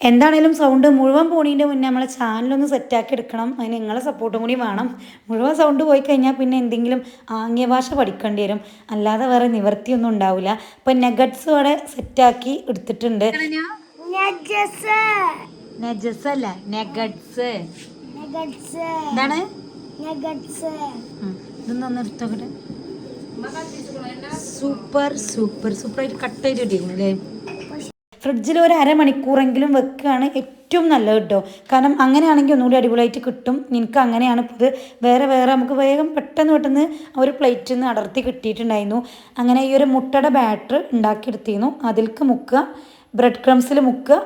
എന്താണേലും സൗണ്ട് മുഴുവൻ പോണീൻ്റെ മുന്നേ നമ്മളെ ചാനലൊന്ന് സെറ്റാക്കി എടുക്കണം. അതിന് നിങ്ങളെ സപ്പോർട്ടും കൂടി വേണം. മുഴുവൻ സൗണ്ട് പോയി കഴിഞ്ഞാൽ പിന്നെ എന്തെങ്കിലും ആംഗ്യ ഭാഷ പഠിക്കേണ്ടി വരും, അല്ലാതെ വേറെ നിവർത്തിയൊന്നും ഉണ്ടാവില്ല. അപ്പം നെഗറ്റ്സ് അവിടെ സെറ്റാക്കി എടുത്തിട്ടുണ്ട്. എന്താണ് ഇതൊന്നും എടുത്തോട്ടെ. സൂപ്പർ സൂപ്പർ സൂപ്പറായിട്ട് കട്ടായിട്ട് കിട്ടിയിരുന്നു അല്ലേ. ഫ്രിഡ്ജിൽ ഒരു അരമണിക്കൂറെങ്കിലും വെക്കുകയാണ് ഏറ്റവും നല്ലത് കേട്ടോ. കാരണം അങ്ങനെയാണെങ്കിൽ ഒന്നുകൂടി അടിപൊളിയായിട്ട് കിട്ടും. എനിക്ക് അങ്ങനെയാണ് ഇപ്പോൾ ഇത് വേറെ നമുക്ക് വേഗം പെട്ടെന്ന് ഒരു പ്ലേറ്റിൽ നിന്ന് അടർത്തി കിട്ടിയിട്ടുണ്ടായിരുന്നു. അങ്ങനെ ഈ ഒരു മുട്ടയുടെ ബാറ്റർ ഉണ്ടാക്കിയെടുത്തിരുന്നു. അതിലേക്ക് മുക്കുക, ബ്രെഡ് ക്രംസിൽ മുക്കുക,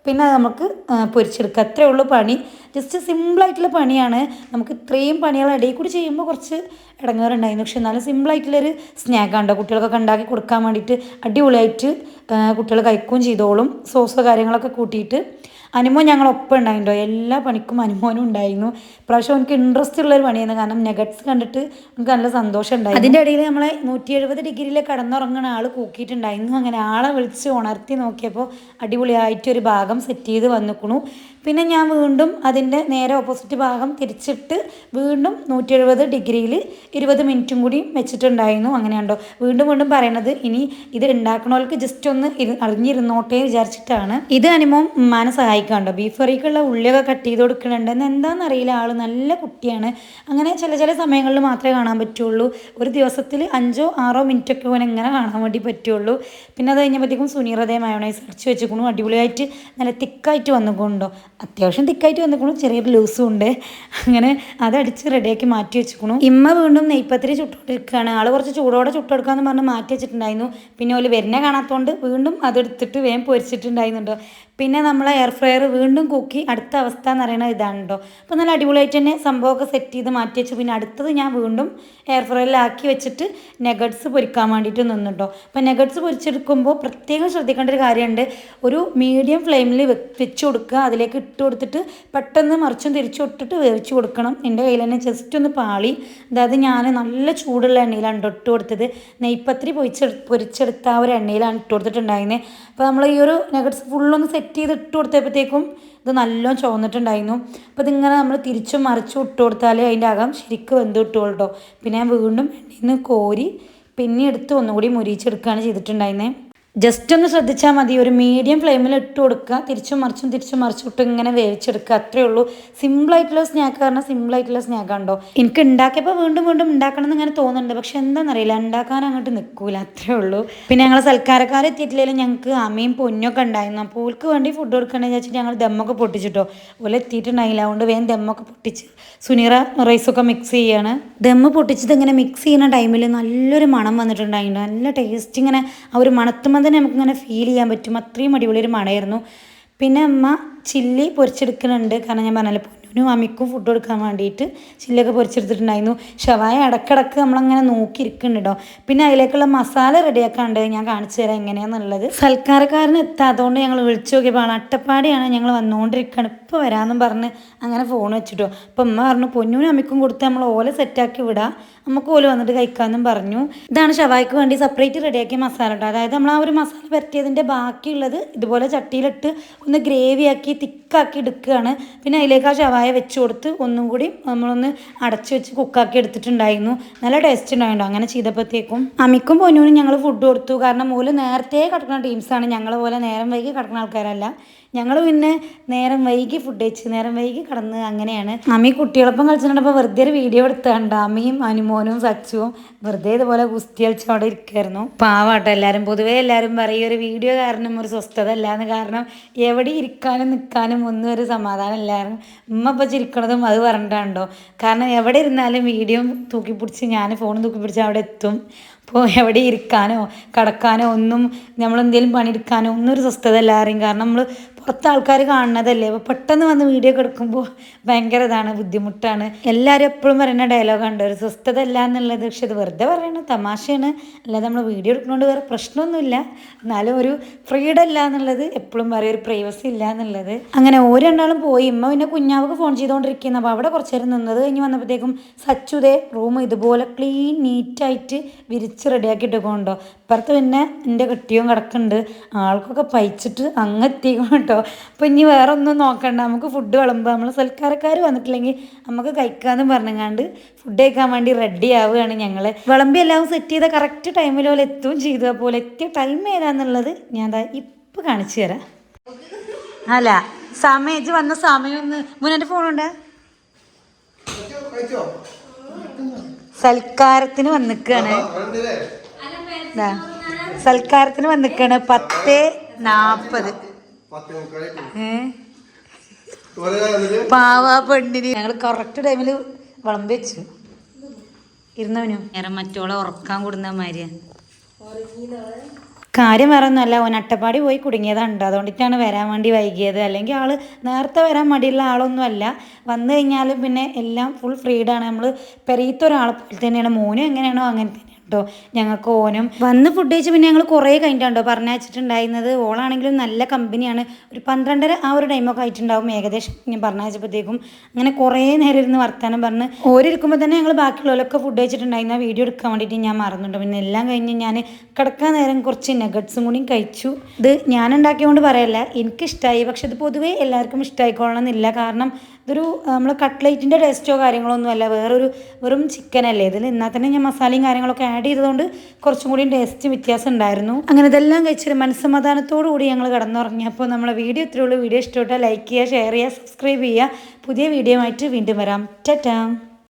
പിന്നെ അത് നമുക്ക് പൊരിച്ചെടുക്കുക. അത്രേ ഉള്ളൂ പണി. ജസ്റ്റ് സിമ്പിളായിട്ടുള്ള പണിയാണ്. നമുക്ക് ഇത്രയും പണികൾ ഇടയിൽ കൂടി ചെയ്യുമ്പോൾ കുറച്ച് ഇടങ്ങേറുണ്ടായിരുന്നു. പക്ഷെ എന്നാലും സിമ്പിളായിട്ടുള്ളൊരു സ്നാക്കാണ് കേട്ടോ. കുട്ടികൾക്കൊക്കെ ഉണ്ടാക്കി കൊടുക്കാൻ വേണ്ടിയിട്ട് അടിപൊളിയായിട്ട് കുട്ടികൾ കഴിക്കുകയും ചെയ്തോളും. സോസ് കാര്യങ്ങളൊക്കെ കൂട്ടിയിട്ട് അനുമോൻ ഞങ്ങളൊപ്പം ഉണ്ടായിട്ടോ. എല്ലാ പണിക്കും അനുമോനും ഉണ്ടായിരുന്നു. ഇപ്രാവശ്യം എനിക്ക് ഇൻട്രസ്റ്റ് ഉള്ളൊരു പണിയായിരുന്നു. കാരണം നെഗറ്റ്സ് കണ്ടിട്ട് എനിക്ക് നല്ല സന്തോഷം ഉണ്ടായി. അതിൻ്റെ ഇടയിൽ നമ്മളെ 170 ഡിഗ്രിയിൽ കിടന്നുറങ്ങുന്ന ആൾ കൂക്കിയിട്ടുണ്ടായിരുന്നു. അങ്ങനെ ആളെ വിളിച്ച് ഉണർത്തി നോക്കിയപ്പോൾ അടിപൊളിയായിട്ടൊരു ഭാഗം സെറ്റ് ചെയ്ത് വന്നിക്കണു. പിന്നെ ഞാൻ വീണ്ടും അതിൻ്റെ നേരെ ഓപ്പോസിറ്റ് ഭാഗം തിരിച്ചിട്ട് വീണ്ടും 170 ഡിഗ്രിയിൽ 20 മിനിറ്റും കൂടി വെച്ചിട്ടുണ്ടായിരുന്നു. അങ്ങനെയാണ്ടോ വീണ്ടും പറയണത്. ഇനി ഇത് ഉണ്ടാക്കണവർക്ക് ജസ്റ്റ് ഒന്ന് അറിഞ്ഞിരുന്നോട്ടെ വിചാരിച്ചിട്ടാണ്. ഇത് അനുമോൻ ഉമ്മാനെ സഹായിക്കാണ്ടോ. ബീഫ് കറിക്കുള്ള ഉള്ളിയൊക്കെ കട്ട് ചെയ്ത് കൊടുക്കുന്നുണ്ട്. എന്താണെന്നറിയില്ല, ആൾ നല്ല കുട്ടിയാണ്. അങ്ങനെ ചില സമയങ്ങളിൽ മാത്രമേ കാണാൻ പറ്റുള്ളൂ. ഒരു ദിവസത്തിൽ 5-6 മിനിറ്റൊക്കെ ഓൻ എങ്ങനെ കാണാൻ വേണ്ടി പറ്റുള്ളൂ. പിന്നെ അത് കഴിഞ്ഞപ്പോഴത്തേക്കും സുനീറതേ മയോണൈസ് അടിച്ച് വെച്ചിക്കണു. അടിപൊളിയായിട്ട് നല്ല തിക്കായിട്ട് വന്നുകൊണ്ടോ. അത്യാവശ്യം തിക്കായിട്ട് വന്നിക്കണു, ചെറിയൊരു ലൂസും ഉണ്ട്. അങ്ങനെ അതടിച്ച് റെഡിയാക്കി മാറ്റി വെച്ചിക്കണു. ഇമ്മ വീണ്ടും നെയ്പ്പത്തിരി ചുട്ടുകൊടുക്കുകയാണ്. ആൾ കുറച്ച് ചൂടോടെ ചുട്ടെടുക്കാമെന്ന് പറഞ്ഞ് മാറ്റി വെച്ചിട്ടുണ്ടായിരുന്നു. പിന്നെ ഓല് വരുന്ന കാണാത്തതുകൊണ്ട് വീണ്ടും അതെടുത്തിട്ട് വേഗം പൊരിച്ചിട്ടുണ്ടായിരുന്നുണ്ടോ. പിന്നെ നമ്മളെ എയർ ഫ്രയർ വീണ്ടും കൂക്കി അടുത്ത അവസ്ഥ എന്ന് പറയുന്നത് ഇതാണ് കേട്ടോ. അപ്പോൾ നല്ല അടിപൊളിയായിട്ട് തന്നെ സംഭവമൊക്കെ സെറ്റ് ചെയ്ത് മാറ്റി വെച്ചു. പിന്നെ അടുത്തത് ഞാൻ വീണ്ടും എയർ ഫ്രയറിലാക്കി വെച്ചിട്ട് നെഗറ്റ്സ് പൊരിക്കാൻ വേണ്ടിയിട്ട് നിന്നിട്ടോ. അപ്പോൾ നെഗറ്റ്സ് പൊരിച്ചെടുക്കുമ്പോൾ പ്രത്യേകം ശ്രദ്ധിക്കേണ്ട ഒരു കാര്യമുണ്ട്. ഒരു മീഡിയം ഫ്ലെയിമിൽ വെച്ച് കൊടുക്കുക. അതിലേക്ക് ഇട്ട് കൊടുത്തിട്ട് പെട്ടെന്ന് മറിച്ചും തിരിച്ചും ഇട്ടിട്ട് വേവിച്ച് കൊടുക്കണം. എൻ്റെ കയ്യിൽ തന്നെ ജസ്റ്റ് ഒന്ന് പാളി. അതായത് ഞാൻ നല്ല ചൂടുള്ള എണ്ണയിലാണ് ഇട്ട് കൊടുത്തത്. നെയ്പ്പത്തിരി പൊരിച്ചെടുത്ത ആ ഒരു എണ്ണയിലാണ് ഇട്ട് കൊടുത്തിട്ടുണ്ടായിരുന്നത്. അപ്പോൾ നമ്മൾ ഈ ഒരു നെഗറ്റ്സ് ഫുള്ളൊന്ന് സെറ്റ് ചെയ്ത് ഇട്ട് കൊടുത്തപ്പോഴത്തേക്കും ഇത് നല്ലോണം ചുവന്നിട്ടുണ്ടായിരുന്നു. അപ്പോൾ ഇതിങ്ങനെ നമ്മൾ തിരിച്ചും മറിച്ചും ഇട്ട് കൊടുത്താൽ അതിൻ്റെ അകം ശരിക്കും വെന്ത് കിട്ടുള്ളൂ കേട്ടോ. പിന്നെ ഞാൻ വീണ്ടും എണ്ണയിൽ നിന്ന് കോരി പിന്നെ എടുത്ത് ഒന്നുകൂടി മുരിച്ചെടുക്കുകയാണ് ചെയ്തിട്ടുണ്ടായിരുന്നത്. ജസ്റ്റ് ഒന്ന് ശ്രദ്ധിച്ചാൽ മതി. ഒരു മീഡിയം ഫ്ലെയിമിൽ ഇട്ട് കൊടുക്കുക. തിരിച്ചും മറിച്ചും ഇട്ട് ഇങ്ങനെ വേവിച്ചെടുക്കുക. അത്രയേ ഉള്ളൂ. സിമ്പിളായിട്ടുള്ള സ്നാക്ക് പറഞ്ഞാൽ സിമ്പിളായിട്ടുള്ള സ്നാക്കാണ്ടോ. എനിക്ക് ഉണ്ടാക്കിയപ്പോൾ വീണ്ടും ഉണ്ടാക്കണം എന്ന് ഇങ്ങനെ തോന്നുന്നുണ്ട്. പക്ഷെ എന്താണെന്നറിയില്ല, ഉണ്ടാക്കാൻ അങ്ങോട്ട് നിൽക്കൂല. അത്രയേ ഉള്ളൂ. പിന്നെ ഞങ്ങൾ സൽക്കാരക്കാരെത്തിയിട്ടില്ലെങ്കിലും ഞങ്ങൾക്ക് അമ്മയും പൊന്നൊക്കെ ഉണ്ടായിരുന്നു. അപ്പോൾ ഓൾക്ക് വേണ്ടി ഫുഡ് കൊടുക്കണമെന്ന് വെച്ചിട്ട് ഞങ്ങൾ ദമ്മൊക്കെ പൊട്ടിച്ചിട്ടോ. ഓലെ എത്തിയിട്ടുണ്ടായില്ല. അതുകൊണ്ട് വേഗം ദമ്മൊക്കെ പൊട്ടിച്ച് സുനീറ റൈസൊക്കെ മിക്സ് ചെയ്യാണ്. ദമ്മ് പൊട്ടിച്ചത് ഇങ്ങനെ മിക്സ് ചെയ്യുന്ന ടൈമിൽ നല്ലൊരു മണം വന്നിട്ടുണ്ടായിരുന്നു. നല്ല ടേസ്റ്റ്. ഇങ്ങനെ ആ ഒരു മണത്തുമ്പോൾ തന്നെ നമുക്കിങ്ങനെ ഫീൽ ചെയ്യാൻ പറ്റും. അത്രയും അടിപൊളിയൊരു മണമായിരുന്നു. പിന്നെ അമ്മ ചില്ലി പൊരിച്ചെടുക്കുന്നുണ്ട്. കാരണം ഞാൻ പറഞ്ഞല്ലോ പൊന്നു പിന്നെ മമ്മിക്കും ഫുഡ് കൊടുക്കാൻ വേണ്ടിയിട്ട് ചില്ലൊക്കെ പൊരിച്ചെടുത്തിട്ടുണ്ടായിരുന്നു. ഷവായ ഇടക്കിടക്ക് നമ്മളങ്ങനെ നോക്കിയിരിക്കുന്നുണ്ട് കേട്ടോ. പിന്നെ അതിലേക്കുള്ള മസാല റെഡിയാക്കാണ്ട് ഞാൻ കാണിച്ചു തരാം എങ്ങനെയാണെന്നുള്ളത്. സൽക്കാരക്കാരന് എത്താത്തതുകൊണ്ട് ഞങ്ങൾ വിളിച്ചു നോക്കിയപ്പോൾ അട്ടപ്പാടിയാണ്, ഞങ്ങൾ വന്നുകൊണ്ടിരിക്കുകയാണ്, ഇപ്പോൾ വരാമെന്നും പറഞ്ഞ് അങ്ങനെ ഫോൺ വെച്ചിട്ടോ. അപ്പം ഉമ്മ പറഞ്ഞു പൊന്നൂനും അമ്മയ്ക്കും കൊടുത്ത് നമ്മൾ ഓല സെറ്റാക്കി വിടാം, നമുക്ക് ഓല് വന്നിട്ട് കഴിക്കാമെന്നും പറഞ്ഞു. ഇതാണ് ഷവായ്ക്ക് വേണ്ടി സെപ്പറേറ്റ് റെഡിയാക്കിയ മസാല കേട്ടോ. അതായത് നമ്മൾ ആ ഒരു മസാല പരത്തിയതിൻ്റെ ബാക്കിയുള്ളത് ഇതുപോലെ ചട്ടിയിലിട്ട് ഒന്ന് ഗ്രേവിയാക്കി തിക്കാക്കി എടുക്കുകയാണ്. പിന്നെ അതിലേക്ക് ആ ഷവായ വെച്ച് കൊടുത്ത് ഒന്നും കൂടി നമ്മളൊന്ന് അടച്ച് വെച്ച് കുക്കാക്കി എടുത്തിട്ടുണ്ടായിരുന്നു. നല്ല ടേസ്റ്റ് ഉണ്ടായിരുന്നു അങ്ങനെ ചെയ്തപ്പോഴത്തേക്കും. അമ്മിക്കും പൊന്നൂനും ഞങ്ങൾ ഫുഡ് കൊടുത്തു. കാരണം ഓല് നേരത്തെ കിടക്കുന്ന ടീംസാണ്, ഞങ്ങളെ പോലെ നേരം വൈകി കിടക്കുന്ന ആൾക്കാരല്ല. ഞങ്ങൾ പിന്നെ നേരം വൈകി ഫുഡ് കഴിച്ച് നേരം വൈകി കിടന്ന് അങ്ങനെയാണ്. അമ്മി കുട്ടികളൊപ്പം കളിച്ചിട്ടുണ്ടപ്പോൾ വെറുതെ ഒരു വീഡിയോ എടുത്തുണ്ട്. അമ്മിയും അനുമോനും സച്ചുവും വെറുതെ ഇതുപോലെ ഗുസ്തി കളിച്ച് അവിടെ ഇരിക്കുമായിരുന്നു. പാവാട്ടോ എല്ലാവരും. പൊതുവേ എല്ലാവരും പറയും ഒരു വീഡിയോ കാരണം ഒരു സ്വസ്ഥത അല്ലാന്ന്. കാരണം എവിടെ ഇരിക്കാനും നിൽക്കാനും ഒന്നും ഒരു സമാധാനം ഇല്ലായിരുന്നു. ഉമ്മ ഇപ്പം ചിരിക്കണതും അത് പറഞ്ഞിട്ടുണ്ടോ. കാരണം എവിടെ ഇരുന്നാലും വീഡിയോ തൂക്കിപ്പിടിച്ച് ഞാൻ ഫോൺ തൂക്കിപ്പിടിച്ച് അവിടെ എത്തും. അപ്പോൾ എവിടെ ഇരിക്കാനോ കിടക്കാനോ ഒന്നും നമ്മളെന്തെങ്കിലും പണിയെടുക്കാനോ ഒന്നും ഒരു സ്വസ്ഥത അല്ല അറിയും. കാരണം നമ്മൾ പുറത്ത് ആൾക്കാർ കാണുന്നതല്ലേ. അപ്പോൾ പെട്ടെന്ന് വന്ന് വീഡിയോ ഒക്കെ എടുക്കുമ്പോൾ ഭയങ്കര ഇതാണ്, ബുദ്ധിമുട്ടാണ്. എല്ലാവരും എപ്പോഴും പറയുന്ന ഡയലോഗുണ്ട് ഒരു സ്വസ്ഥത അല്ല എന്നുള്ളത്. പക്ഷെ ഇത് വെറുതെ പറയണ തമാശയാണ്, അല്ലാതെ നമ്മൾ വീഡിയോ എടുക്കുന്നതുകൊണ്ട് വേറെ പ്രശ്നമൊന്നുമില്ല. എന്നാലും ഒരു ഫ്രീഡം ഇല്ല എന്നുള്ളത് എപ്പോഴും പറയും, ഒരു പ്രൈവസി ഇല്ല എന്നുള്ളത്. അങ്ങനെ ഓരോ രണ്ടാളും പോയി. ഇമ്മ പിന്നെ കുഞ്ഞാവക്ക് ഫോൺ ചെയ്തുകൊണ്ടിരിക്കുന്നു. അപ്പോൾ അവിടെ കുറച്ച് നേരം നിന്നത് കഴിഞ്ഞ് വന്നപ്പോഴത്തേക്കും സച്ചുതേ റൂം ഇതുപോലെ ക്ലീൻ നീറ്റായിട്ട് വിരിച്ച് റെഡിയാക്കിയിട്ട് കൊണ്ടോ. ഇപ്പുറത്ത് പിന്നെ എൻ്റെ കെട്ടിയും കിടക്കുന്നുണ്ട്, ആൾക്കൊക്കെ പയിച്ചിട്ട് അങ്ങെത്തിക്കണം കേട്ടോ. അപ്പോൾ ഇനി വേറെ ഒന്നും നോക്കണ്ട, നമുക്ക് ഫുഡ് വിളമ്പുക. നമ്മൾ സൽക്കാരക്കാർ വന്നിട്ടില്ലെങ്കിൽ നമുക്ക് കഴിക്കാമെന്ന് പറഞ്ഞങ്ങാണ്ട് ഫുഡ് കഴിക്കാൻ വേണ്ടി റെഡി ആവുകയാണ് ഞങ്ങൾ. വിളമ്പി എല്ലാം സെറ്റ് ചെയ്ത കറക്റ്റ് ടൈമിൽ പോലെ എത്തുകയും ചെയ്തു. അതുപോലെ എത്തിയ ടൈം ഏതാന്നുള്ളത് ഞാൻ ഇപ്പം കാണിച്ചു തരാം. അല്ല സമയം വന്ന സമയം ഒന്ന് മുന്നേ ഫോണുണ്ട്. സൽക്കാരത്തിന് വന്നിക്കാണ്, സൽക്കാരത്തിന് വന്നിക്കാണ് 10:40. പാവ പെണ്ണിന് ഞങ്ങൾ കറക്റ്റ് ടൈമിൽ വിളമ്പി വെച്ചു ഇരുന്നവനു. നേരം മറ്റോളെ ഉറക്കാൻ കൊടുന്ന മാതിരിയാണ്. കാര്യം വേറെ ഒന്നുമല്ല, ഓൻ അട്ടപ്പാടി പോയി കുടുങ്ങിയതുണ്ട്, അതുകൊണ്ടിട്ടാണ് വരാൻ വേണ്ടി വൈകിയത്. അല്ലെങ്കിൽ ആൾ നേരത്തെ വരാൻ മടിയുള്ള ആളൊന്നും അല്ല. വന്നു കഴിഞ്ഞാൽ പിന്നെ എല്ലാം ഫുൾ ഫ്രീഡാണ്. നമ്മൾ പെരീത്ത ഒരാളെ പോലെ തന്നെയാണ്. മോനും എങ്ങനെയാണോ അങ്ങനെ തന്നെയാണ് കേട്ടോ. ഞങ്ങൾക്ക് ഓനും വന്ന് ഫുഡ് കഴിച്ച് പിന്നെ ഞങ്ങൾ കുറേ കഴിഞ്ഞിട്ടുണ്ടോ പറഞ്ഞയച്ചിട്ടുണ്ടായിരുന്നത്. ഓളാണെങ്കിലും നല്ല കമ്പനിയാണ്. ഒരു 12:30 ആ ഒരു ടൈമൊക്കെ ആയിട്ടുണ്ടാവും ഏകദേശം ഞാൻ പറഞ്ഞയച്ചപ്പോഴത്തേക്കും. അങ്ങനെ കുറേ നേരം ഇരുന്ന് വർത്താനം പറഞ്ഞ് ഓരിക്കുമ്പോൾ തന്നെ ഞങ്ങൾ ബാക്കിയുള്ളവരൊക്കെ ഫുഡ് കഴിച്ചിട്ടുണ്ടായിരുന്ന വീഡിയോ എടുക്കാൻ വേണ്ടിയിട്ട് ഞാൻ മറന്നുണ്ട്. പിന്നെ എല്ലാം കഴിഞ്ഞ് ഞാൻ കിടക്കാൻ നേരം കുറച്ച് നഗറ്റ്സും കൂടിയും കഴിച്ചു. ഇത് ഞാൻ ഉണ്ടാക്കിയതുകൊണ്ട് പറയല്ല, എനിക്കിഷ്ടമായി. പക്ഷെ ഇത് പൊതുവേ എല്ലാവർക്കും ഇഷ്ടമായിക്കൊള്ളണം എന്നില്ല. കാരണം ഇതൊരു നമ്മൾ കട്ട്ലേറ്റിൻ്റെ ടേസ്റ്റോ കാര്യങ്ങളൊന്നും അല്ല, വെറും ചിക്കൻ അല്ലേ. ഇതിൽ എന്നാൽ തന്നെ ഞാൻ മസാലയും കാര്യങ്ങളൊക്കെ ആഡ് ചെയ്തതുകൊണ്ട് കുറച്ചും കൂടി ടേസ്റ്റ് വ്യത്യാസം ഉണ്ടായിരുന്നു. അങ്ങനെ ഇതെല്ലാം കഴിച്ചൊരു മനസ്സമാധാനത്തോടു കൂടി ഞങ്ങൾ കിടന്നുറങ്ങി. അപ്പോൾ നമ്മളെ വീഡിയോ ഇത്രയുള്ളൂ. വീഡിയോ ഇഷ്ടപ്പെട്ടാൽ ലൈക്ക് ചെയ്യുക, ഷെയർ ചെയ്യുക, സബ്സ്ക്രൈബ് ചെയ്യുക. പുതിയ വീഡിയോ ആയിട്ട് വീണ്ടും വരാം. ടാറ്റാ.